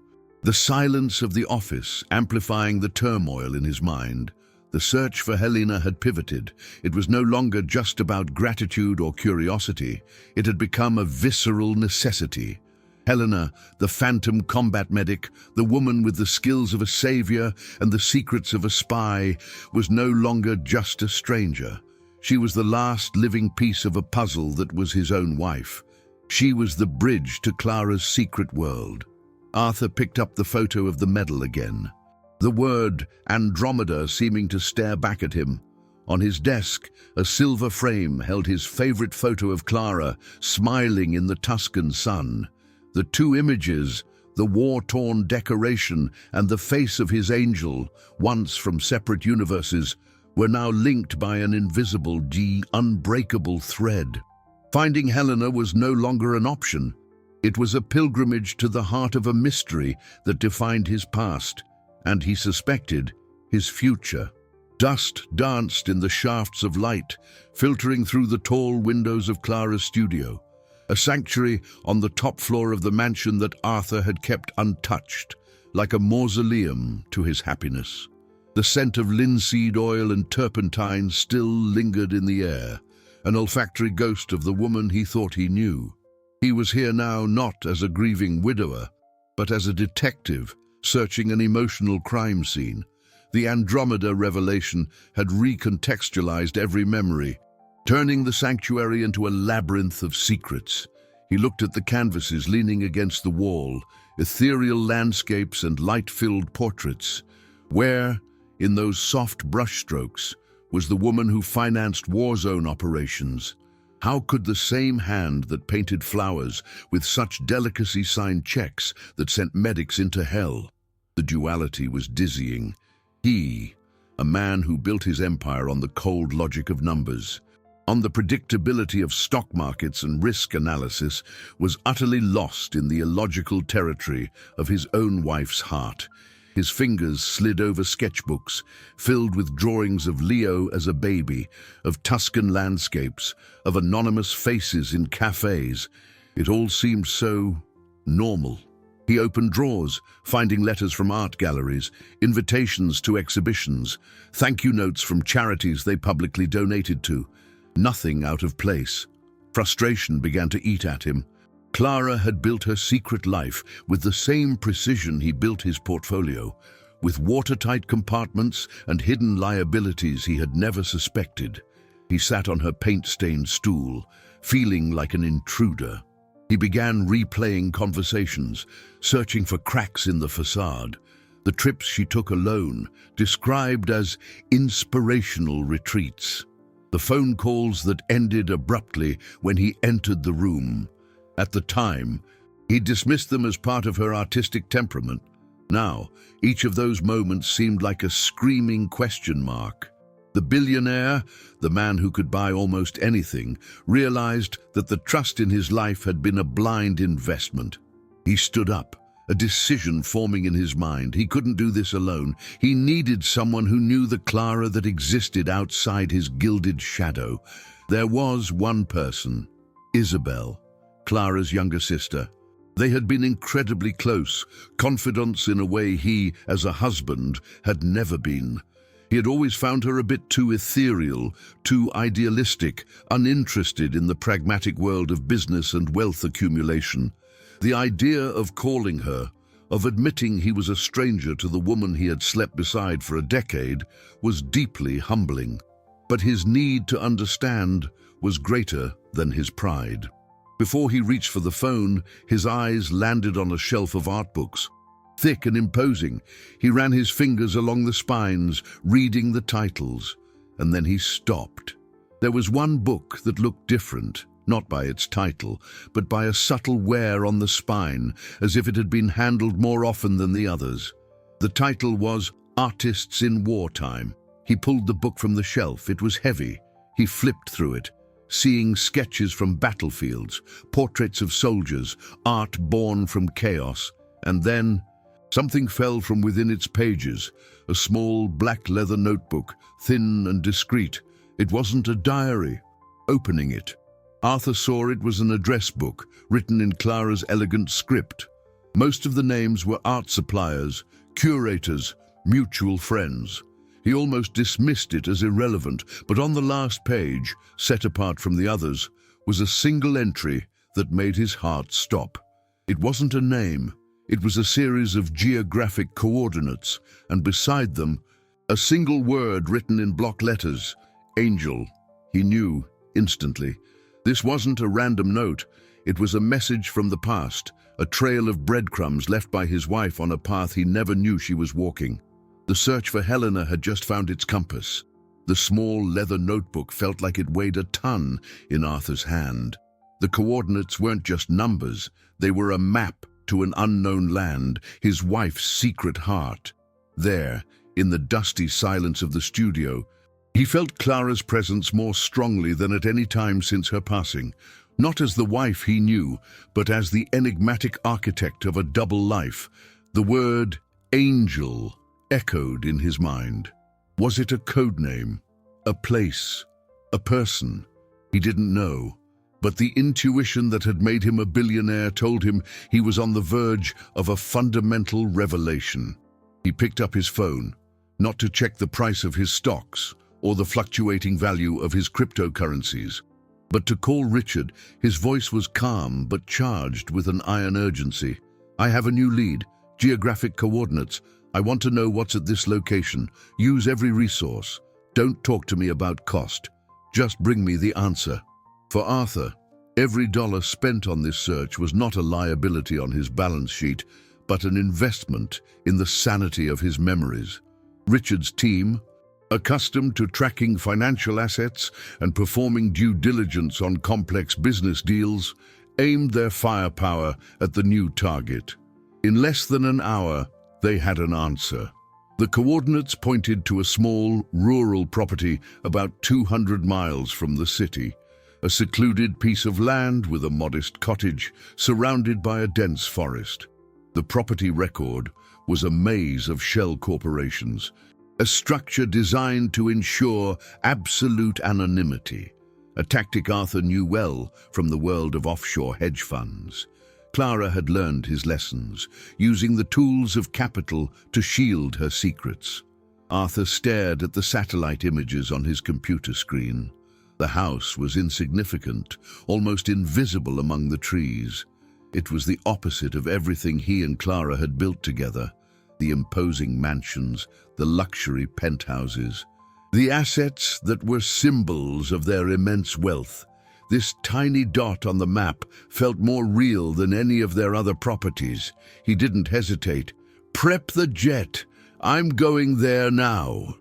The silence of the office amplifying the turmoil in his mind. The search for Helena had pivoted. It was no longer just about gratitude or curiosity. It had become a visceral necessity. Helena, the phantom combat medic, the woman with the skills of a savior and the secrets of a spy, was no longer just a stranger. She was the last living piece of a puzzle that was his own wife. She was the bridge to Clara's secret world. Arthur picked up the photo of the medal again, the word Andromeda seeming to stare back at him. On his desk, a silver frame held his favorite photo of Clara, smiling in the Tuscan sun. The two images, the war-torn decoration and the face of his angel, once from separate universes, were now linked by an invisible, unbreakable thread. Finding Helena was no longer an option. It was a pilgrimage to the heart of a mystery that defined his past, and he suspected his future. Dust danced in the shafts of light, filtering through the tall windows of Clara's studio, a sanctuary on the top floor of the mansion that Arthur had kept untouched, like a mausoleum to his happiness. The scent of linseed oil and turpentine still lingered in the air, an olfactory ghost of the woman he thought he knew. He was here now not as a grieving widower, but as a detective searching an emotional crime scene. The Andromeda revelation had recontextualized every memory, turning the sanctuary into a labyrinth of secrets. He looked at the canvases leaning against the wall, ethereal landscapes and light-filled portraits. Where, in those soft brushstrokes, was the woman who financed war zone operations? How could the same hand that painted flowers with such delicacy sign checks that sent medics into hell? The duality was dizzying. He, a man who built his empire on the cold logic of numbers, on the predictability of stock markets and risk analysis, was utterly lost in the illogical territory of his own wife's heart. His fingers slid over sketchbooks, filled with drawings of Leo as a baby, of Tuscan landscapes, of anonymous faces in cafes. It all seemed so normal. He opened drawers, finding letters from art galleries, invitations to exhibitions, thank-you notes from charities they publicly donated to. Nothing out of place. Frustration began to eat at him. Clara had built her secret life with the same precision he built his portfolio, with watertight compartments and hidden liabilities he had never suspected. He sat on her paint-stained stool, feeling like an intruder. He began replaying conversations, searching for cracks in the facade. The trips she took alone, described as inspirational retreats. The phone calls that ended abruptly when he entered the room. At the time, he dismissed them as part of her artistic temperament. Now, each of those moments seemed like a screaming question mark. The billionaire, the man who could buy almost anything, realized that the trust in his life had been a blind investment. He stood up, a decision forming in his mind. He couldn't do this alone. He needed someone who knew the Clara that existed outside his gilded shadow. There was one person, Isabel, Clara's younger sister. They had been incredibly close, confidants in a way he, as a husband, had never been. He had always found her a bit too ethereal, too idealistic, uninterested in the pragmatic world of business and wealth accumulation. The idea of calling her, of admitting he was a stranger to the woman he had slept beside for a decade, was deeply humbling. But his need to understand was greater than his pride. Before he reached for the phone, his eyes landed on a shelf of art books. Thick and imposing, he ran his fingers along the spines, reading the titles, and then he stopped. There was one book that looked different, not by its title, but by a subtle wear on the spine, as if it had been handled more often than the others. The title was Artists in Wartime. He pulled the book from the shelf. It was heavy. He flipped through it, seeing sketches from battlefields, portraits of soldiers, art born from chaos, and then something fell from within its pages, a small black leather notebook, thin and discreet. It wasn't a diary. Opening it, Arthur saw it was an address book, written in Clara's elegant script. Most of the names were art suppliers, curators, mutual friends. He almost dismissed it as irrelevant, but on the last page, set apart from the others, was a single entry that made his heart stop. It wasn't a name. It was a series of geographic coordinates, and beside them, a single word written in block letters, Angel. He knew instantly. This wasn't a random note. It was a message from the past, a trail of breadcrumbs left by his wife on a path he never knew she was walking. The search for Helena had just found its compass. The small leather notebook felt like it weighed a ton in Arthur's hand. The coordinates weren't just numbers. They were a map to an unknown land, his wife's secret heart. There, in the dusty silence of the studio, he felt Clara's presence more strongly than at any time since her passing, not as the wife he knew, but as the enigmatic architect of a double life. The word Angel echoed in his mind. Was it a code name, a place, a person? He didn't know. But the intuition that had made him a billionaire told him he was on the verge of a fundamental revelation. He picked up his phone, not to check the price of his stocks or the fluctuating value of his cryptocurrencies, but to call Richard. His voice was calm but charged with an iron urgency. I have a new lead, geographic coordinates. I want to know what's at this location. Use every resource. Don't talk to me about cost. Just bring me the answer. For Arthur, every dollar spent on this search was not a liability on his balance sheet, but an investment in the sanity of his memories. Richard's team, accustomed to tracking financial assets and performing due diligence on complex business deals, aimed their firepower at the new target. In less than an hour, they had an answer. The coordinates pointed to a small, rural property about 200 miles from the city. A secluded piece of land with a modest cottage surrounded by a dense forest. The property record was a maze of shell corporations, a structure designed to ensure absolute anonymity, a tactic Arthur knew well from the world of offshore hedge funds. Clara had learned his lessons, using the tools of capital to shield her secrets. Arthur stared at the satellite images on his computer screen. The house was insignificant, almost invisible among the trees. It was the opposite of everything he and Clara had built together. The imposing mansions, the luxury penthouses, the assets that were symbols of their immense wealth. This tiny dot on the map felt more real than any of their other properties. He didn't hesitate. Prep the jet. I'm going there now.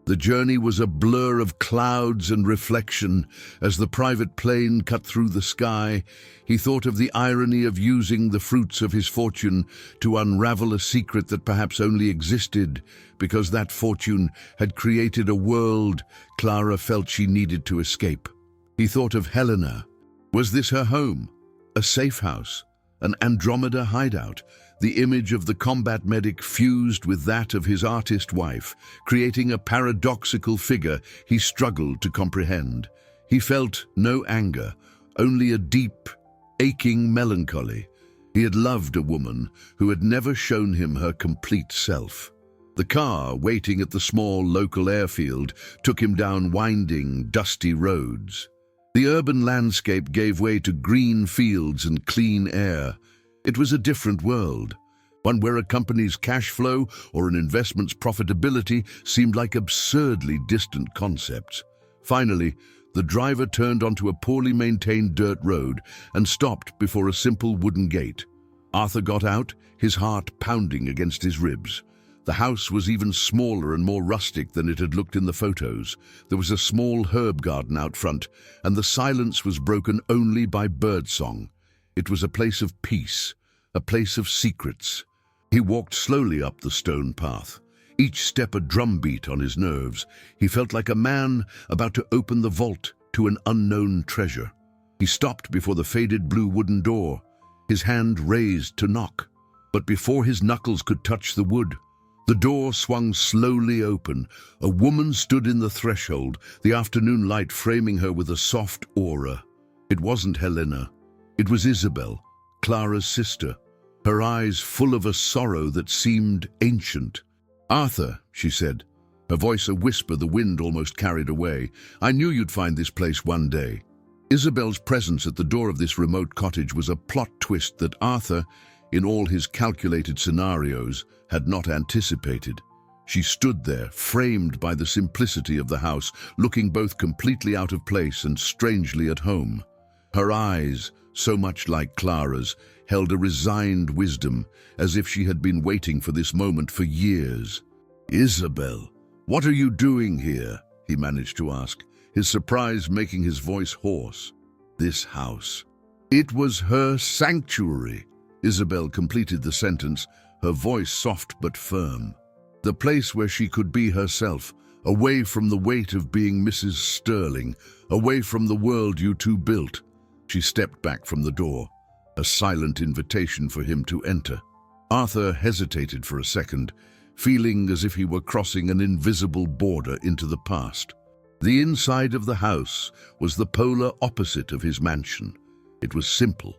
The journey was a blur of clouds and reflection. As the private plane cut through the sky, he thought of the irony of using the fruits of his fortune to unravel a secret that perhaps only existed because that fortune had created a world Clara felt she needed to escape. He thought of Helena. Was this her home? A safe house? An Andromeda hideout? The image of the combat medic fused with that of his artist wife, creating a paradoxical figure he struggled to comprehend. He felt no anger, only a deep, aching melancholy. He had loved a woman who had never shown him her complete self. The car, waiting at the small local airfield, took him down winding, dusty roads. The urban landscape gave way to green fields and clean air. It was a different world, one where a company's cash flow or an investment's profitability seemed like absurdly distant concepts. Finally, the driver turned onto a poorly maintained dirt road and stopped before a simple wooden gate. Arthur got out, his heart pounding against his ribs. The house was even smaller and more rustic than it had looked in the photos. There was a small herb garden out front, and the silence was broken only by birdsong. It was a place of peace, a place of secrets. He walked slowly up the stone path, each step a drumbeat on his nerves. He felt like a man about to open the vault to an unknown treasure. He stopped before the faded blue wooden door, his hand raised to knock. But before his knuckles could touch the wood, the door swung slowly open. A woman stood in the threshold, the afternoon light framing her with a soft aura. It wasn't Helena. It was Isabel, Clara's sister, her eyes full of a sorrow that seemed ancient. "Arthur," she said, her voice a whisper the wind almost carried away, "I knew you'd find this place one day." Isabel's presence at the door of this remote cottage was a plot twist that Arthur, in all his calculated scenarios, had not anticipated. She stood there, framed by the simplicity of the house, looking both completely out of place and strangely at home. Her eyes, so much like Clara's, held a resigned wisdom, as if she had been waiting for this moment for years. "Isabel, what are you doing here?" he managed to ask, his surprise making his voice hoarse. This house. It was her sanctuary. Isabel completed the sentence, her voice soft but firm. The place where she could be herself, away from the weight of being Mrs. Sterling, away from the world you two built. She stepped back from the door, a silent invitation for him to enter. Arthur hesitated for a second, feeling as if he were crossing an invisible border into the past. The inside of the house was the polar opposite of his mansion. It was simple,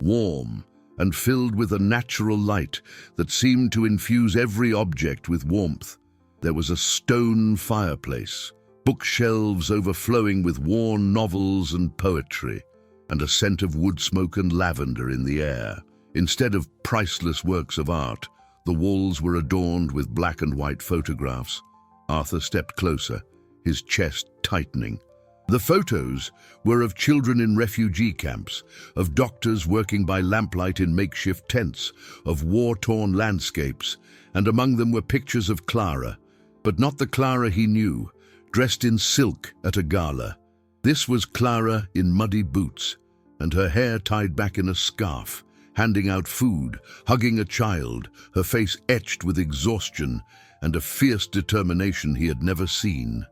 warm, and filled with a natural light that seemed to infuse every object with warmth. There was a stone fireplace, bookshelves overflowing with worn novels and poetry, and a scent of wood smoke and lavender in the air. Instead of priceless works of art, the walls were adorned with black and white photographs. Arthur stepped closer, his chest tightening. The photos were of children in refugee camps, of doctors working by lamplight in makeshift tents, of war-torn landscapes, and among them were pictures of Clara, but not the Clara he knew, dressed in silk at a gala. This was Clara in muddy boots, and her hair tied back in a scarf, handing out food, hugging a child, her face etched with exhaustion and a fierce determination he had never seen.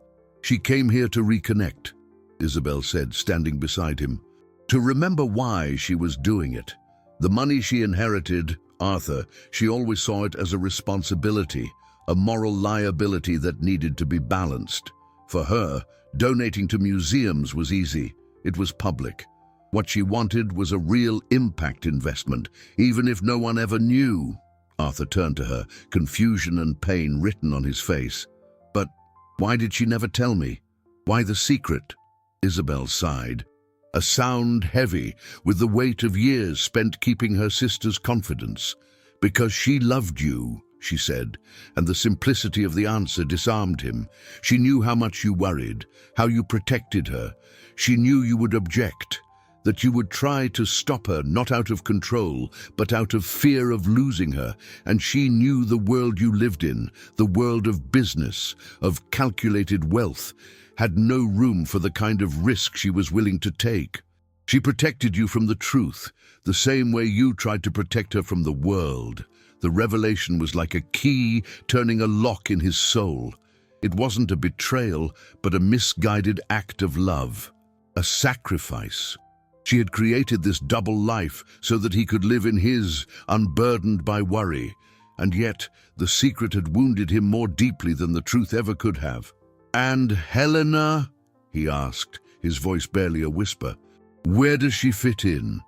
"She came here to reconnect," Isabel said, standing beside him, "to remember why she was doing it. The money she inherited, Arthur, she always saw it as a responsibility, a moral liability that needed to be balanced. For her, donating to museums was easy. It was public. What she wanted was a real impact investment, even if no one ever knew." Arthur turned to her, confusion and pain written on his face. "But why did she never tell me? Why the secret?" Isabel sighed, a sound heavy with the weight of years spent keeping her sister's confidence. "Because she loved you," she said, and the simplicity of the answer disarmed him. "She knew how much you worried, how you protected her. She knew you would object, that you would try to stop her, not out of control, but out of fear of losing her. And she knew the world you lived in, the world of business, of calculated wealth, had no room for the kind of risk she was willing to take. She protected you from the truth, the same way you tried to protect her from the world." The revelation was like a key turning a lock in his soul. It wasn't a betrayal, but a misguided act of love, a sacrifice. She had created this double life so that he could live in his, unburdened by worry. And yet, the secret had wounded him more deeply than the truth ever could have. "And Helena?" he asked, his voice barely a whisper. "Where does she fit in?"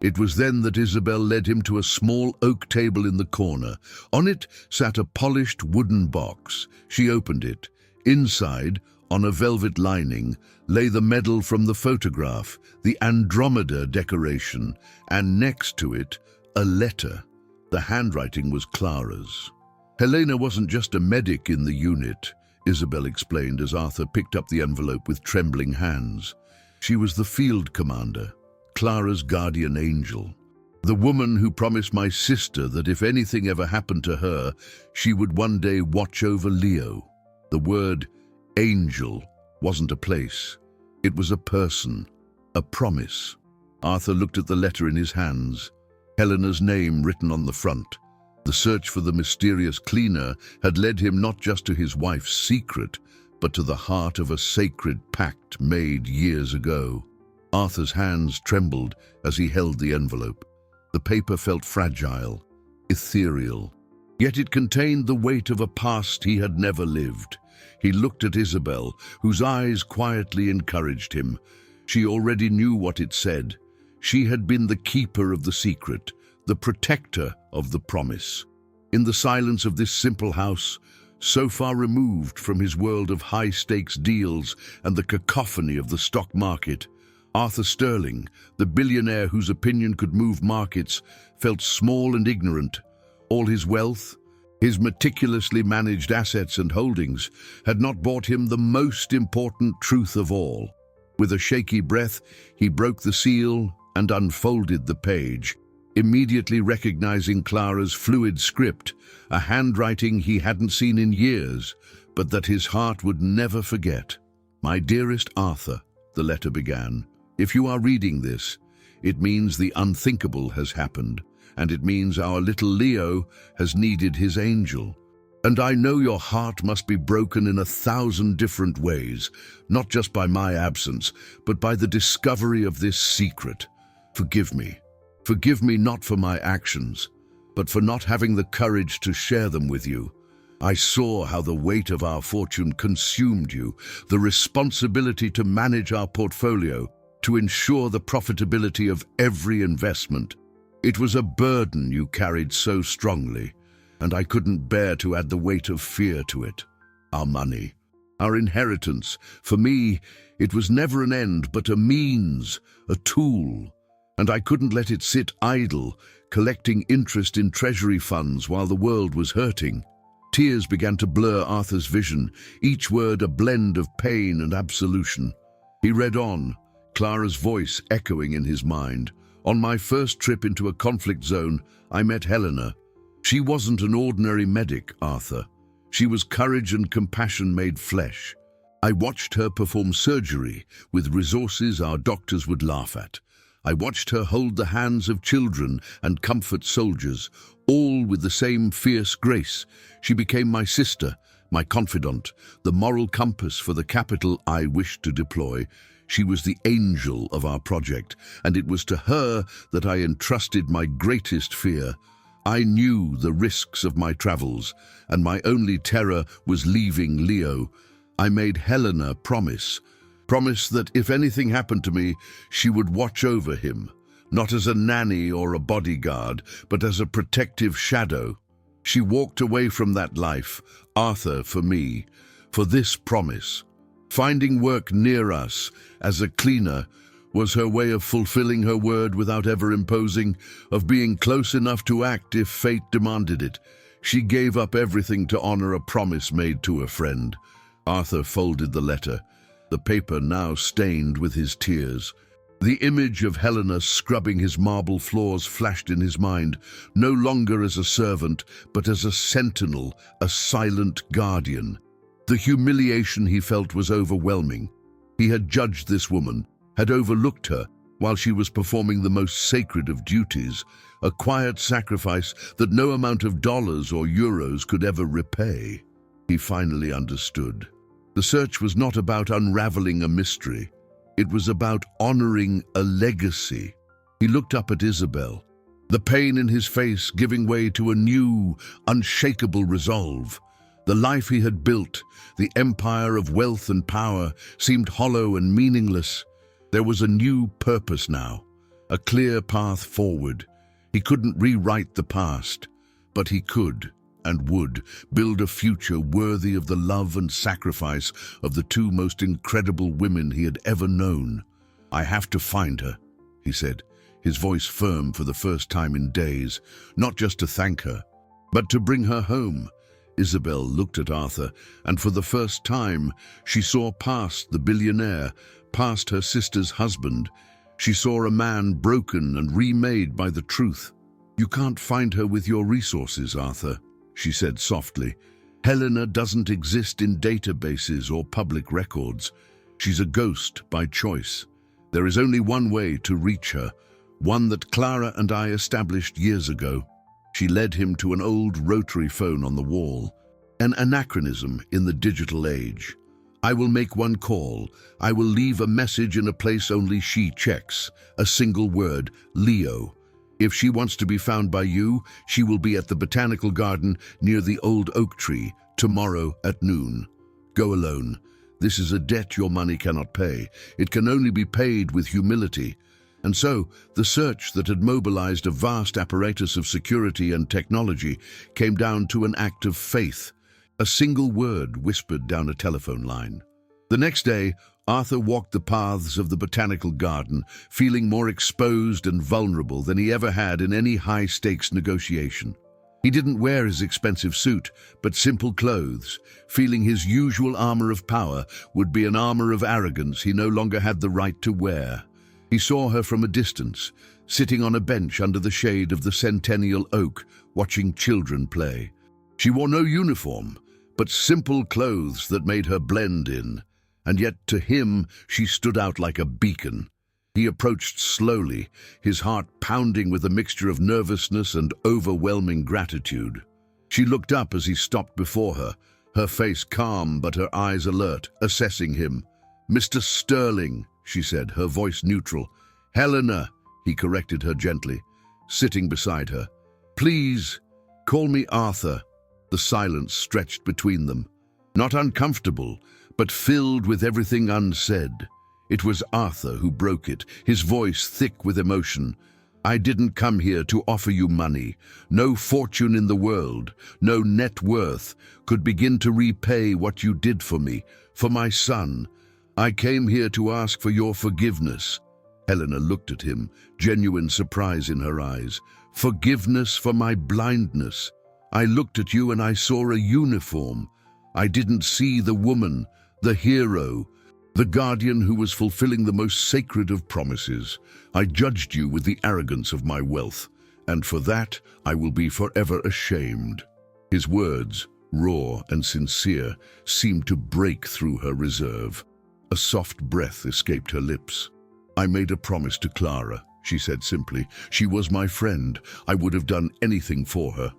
It was then that Isabel led him to a small oak table in the corner. On it sat a polished wooden box. She opened it. Inside, on a velvet lining, lay the medal from the photograph, the Andromeda decoration, and next to it, a letter. The handwriting was Clara's. Helena wasn't just a medic in the unit, Isabel explained as Arthur picked up the envelope with trembling hands. She was the field commander, Clara's guardian angel. The woman who promised my sister that if anything ever happened to her, she would one day watch over Leo. The word angel wasn't a place. It was a person, a promise. Arthur looked at the letter in his hands. Helena's name written on the front. The search for the mysterious cleaner had led him not just to his wife's secret, but to the heart of a sacred pact made years ago. Arthur's hands trembled as he held the envelope. The paper felt fragile, ethereal, yet it contained the weight of a past he had never lived. He looked at Isabel, whose eyes quietly encouraged him. She already knew what it said. She had been the keeper of the secret, the protector of the promise. In the silence of this simple house, so far removed from his world of high-stakes deals and the cacophony of the stock market, Arthur Sterling, the billionaire whose opinion could move markets, felt small and ignorant. All his wealth, his meticulously managed assets and holdings, had not brought him the most important truth of all. With a shaky breath, he broke the seal and unfolded the page, immediately recognizing Clara's fluid script, a handwriting he hadn't seen in years, but that his heart would never forget. "My dearest Arthur," the letter began, "if you are reading this, it means the unthinkable has happened, and it means our little Leo has needed his angel. And I know your heart must be broken in 1,000 different ways, not just by my absence, but by the discovery of this secret. Forgive me. Forgive me not for my actions, but for not having the courage to share them with you. I saw how the weight of our fortune consumed you, the responsibility to manage our portfolio, to ensure the profitability of every investment. It was a burden you carried so strongly, and I couldn't bear to add the weight of fear to it. Our money, our inheritance, for me, it was never an end but a means, a tool. And I couldn't let it sit idle, collecting interest in treasury funds while the world was hurting." Tears began to blur Arthur's vision, each word a blend of pain and absolution. He read on, Clara's voice echoing in his mind. "On my first trip into a conflict zone, I met Helena. She wasn't an ordinary medic, Arthur. She was courage and compassion made flesh. I watched her perform surgery with resources our doctors would laugh at. I watched her hold the hands of children and comfort soldiers, all with the same fierce grace. She became my sister, my confidant, the moral compass for the capital I wished to deploy. She was the angel of our project, and it was to her that I entrusted my greatest fear. I knew the risks of my travels, and my only terror was leaving Leo. I made Helena promise that if anything happened to me, she would watch over him, not as a nanny or a bodyguard, but as a protective shadow. She walked away from that life, Arthur, for me, for this promise. Finding work near us as a cleaner was her way of fulfilling her word without ever imposing, of being close enough to act if fate demanded it. She gave up everything to honor a promise made to a friend." Arthur folded the letter, the paper now stained with his tears. The image of Helena scrubbing his marble floors flashed in his mind, no longer as a servant, but as a sentinel, a silent guardian. The humiliation he felt was overwhelming. He had judged this woman, had overlooked her, while she was performing the most sacred of duties, a quiet sacrifice that no amount of dollars or euros could ever repay. He finally understood. The search was not about unraveling a mystery. It was about honoring a legacy. He looked up at Isabel, the pain in his face giving way to a new, unshakable resolve. The life he had built, the empire of wealth and power, seemed hollow and meaningless. There was a new purpose now, a clear path forward. He couldn't rewrite the past, but he could and would build a future worthy of the love and sacrifice of the two most incredible women he had ever known. "I have to find her," he said, his voice firm for the first time in days, not just to thank her, but to bring her home. Isabel looked at Arthur, and for the first time she saw past the billionaire, past her sister's husband. She saw a man broken and remade by the truth. "You can't find her with your resources, Arthur," she said softly. "Helena doesn't exist in databases or public records. She's a ghost by choice. There is only one way to reach her, one that Clara and I established years ago." She led him to an old rotary phone on the wall, an anachronism in the digital age. "I will make one call. I will leave a message in a place only she checks. A single word, Leo. If she wants to be found by you, she will be at the botanical garden near the old oak tree tomorrow at noon. Go alone. This is a debt your money cannot pay. It can only be paid with humility." And so, the search that had mobilized a vast apparatus of security and technology came down to an act of faith, a single word whispered down a telephone line. The next day, Arthur walked the paths of the botanical garden, feeling more exposed and vulnerable than he ever had in any high-stakes negotiation. He didn't wear his expensive suit, but simple clothes, feeling his usual armor of power would be an armor of arrogance he no longer had the right to wear. He saw her from a distance, sitting on a bench under the shade of the centennial oak, watching children play. She wore no uniform, but simple clothes that made her blend in, and yet to him she stood out like a beacon. He approached slowly, his heart pounding with a mixture of nervousness and overwhelming gratitude. She looked up as he stopped before her, her face calm but her eyes alert, assessing him. "Mr. Sterling," she said, her voice neutral. "Helena," he corrected her gently, sitting beside her. "Please, call me Arthur." The silence stretched between them, not uncomfortable, but filled with everything unsaid. It was Arthur who broke it, his voice thick with emotion. "I didn't come here to offer you money. No fortune in the world, no net worth, could begin to repay what you did for me, for my son. I came here to ask for your forgiveness." Helena looked at him, genuine surprise in her eyes. "Forgiveness for my blindness. I looked at you and I saw a uniform. I didn't see the woman, the hero, the guardian who was fulfilling the most sacred of promises. I judged you with the arrogance of my wealth, and for that I will be forever ashamed." His words, raw and sincere, seemed to break through her reserve. A soft breath escaped her lips. "I made a promise to Clara," she said simply. "She was my friend. I would have done anything for her."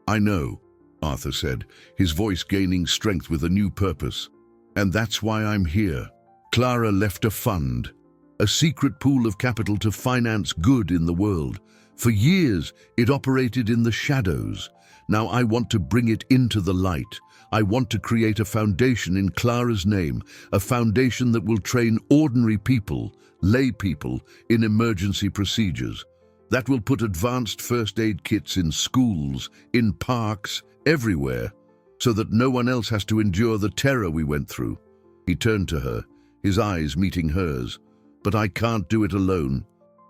"I know," Arthur said, his voice gaining strength with a new purpose. "And that's why I'm here. Clara left a fund, a secret pool of capital to finance good in the world. For years, it operated in the shadows. Now I want to bring it into the light. I want to create a foundation in Clara's name, a foundation that will train ordinary people, lay people, in emergency procedures. That will put advanced first aid kits in schools, in parks, everywhere, so that no one else has to endure the terror we went through." He turned to her, his eyes meeting hers. "But I can't do it alone.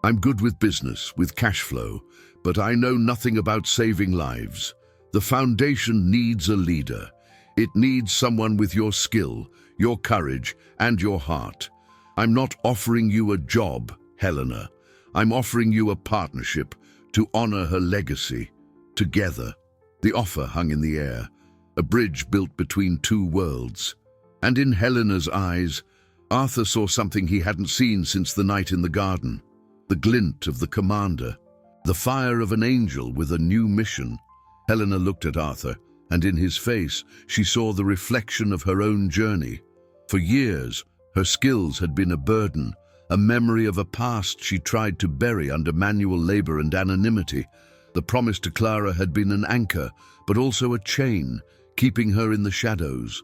I'm good with business, with cash flow, but I know nothing about saving lives. The foundation needs a leader. It needs someone with your skill, your courage, and your heart. I'm not offering you a job, Helena. I'm offering you a partnership to honor her legacy. Together." The offer hung in the air, a bridge built between two worlds. And in Helena's eyes, Arthur saw something he hadn't seen since the night in the garden. The glint of the commander, the fire of an angel with a new mission. Helena looked at Arthur, and in his face she saw the reflection of her own journey. For years, her skills had been a burden, a memory of a past she tried to bury under manual labor and anonymity. The promise to Clara had been an anchor, but also a chain, keeping her in the shadows.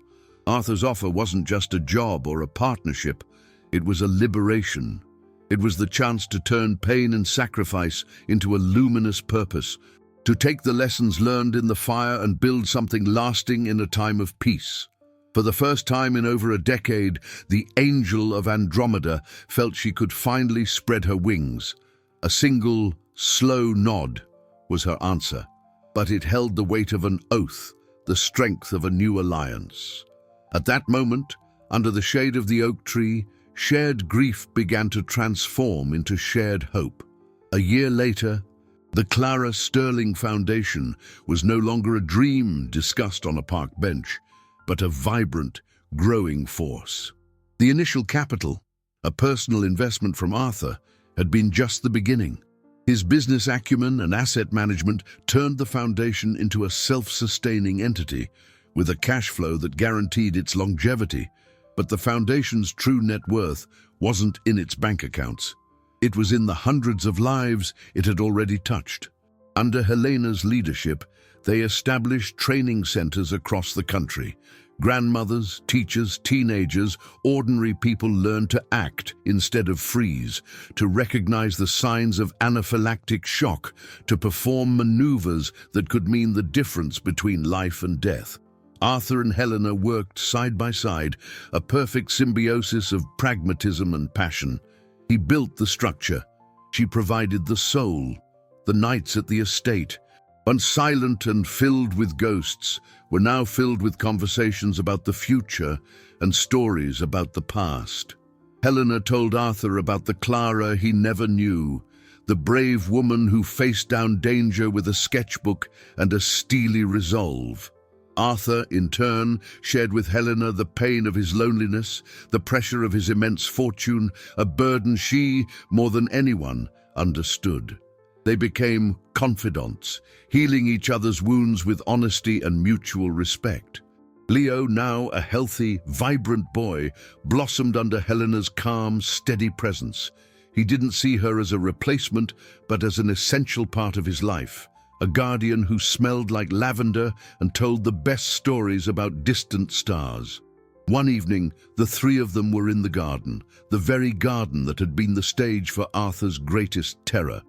Arthur's offer wasn't just a job or a partnership, it was a liberation. It was the chance to turn pain and sacrifice into a luminous purpose, to take the lessons learned in the fire and build something lasting in a time of peace. For the first time in over a decade, the Angel of Andromeda felt she could finally spread her wings. A single, slow nod was her answer, but it held the weight of an oath, the strength of a new alliance. At that moment, under the shade of the oak tree, shared grief began to transform into shared hope. A year later, the Clara Sterling Foundation was no longer a dream discussed on a park bench, but a vibrant, growing force. The initial capital, a personal investment from Arthur, had been just the beginning. His business acumen and asset management turned the foundation into a self-sustaining entity, with a cash flow that guaranteed its longevity. But the foundation's true net worth wasn't in its bank accounts. It was in the hundreds of lives it had already touched. Under Helena's leadership, they established training centers across the country. Grandmothers, teachers, teenagers, ordinary people learned to act instead of freeze, to recognize the signs of anaphylactic shock, to perform maneuvers that could mean the difference between life and death. Arthur and Helena worked side by side, a perfect symbiosis of pragmatism and passion. He built the structure. She provided the soul. The nights at the estate, once silent and filled with ghosts, were now filled with conversations about the future and stories about the past. Helena told Arthur about the Clara he never knew, the brave woman who faced down danger with a sketchbook and a steely resolve. Arthur, in turn, shared with Helena the pain of his loneliness, the pressure of his immense fortune, a burden she, more than anyone, understood. They became confidants, healing each other's wounds with honesty and mutual respect. Leo, now a healthy, vibrant boy, blossomed under Helena's calm, steady presence. He didn't see her as a replacement, but as an essential part of his life, a guardian who smelled like lavender and told the best stories about distant stars. One evening, the three of them were in the garden, the very garden that had been the stage for Arthur's greatest terror.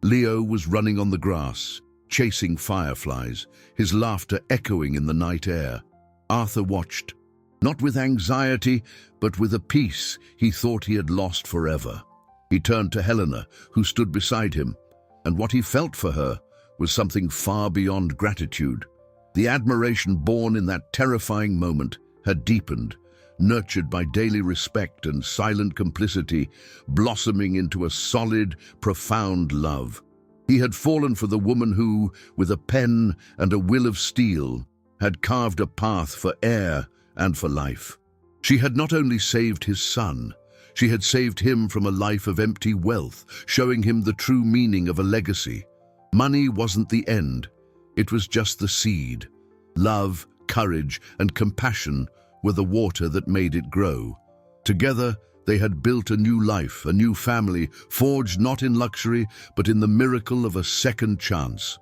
Leo was running on the grass, chasing fireflies, his laughter echoing in the night air. Arthur watched, not with anxiety, but with a peace he thought he had lost forever. He turned to Helena, who stood beside him, and what he felt for her was something far beyond gratitude. The admiration born in that terrifying moment had deepened, nurtured by daily respect and silent complicity, blossoming into a solid, profound love. He had fallen for the woman who, with a pen and a will of steel, had carved a path for air and for life. She had not only saved his son, she had saved him from a life of empty wealth, showing him the true meaning of a legacy. Money wasn't the end, it was just the seed. Love, courage, and compassion were the water that made it grow. Together, they had built a new life, a new family, forged not in luxury, but in the miracle of a second chance.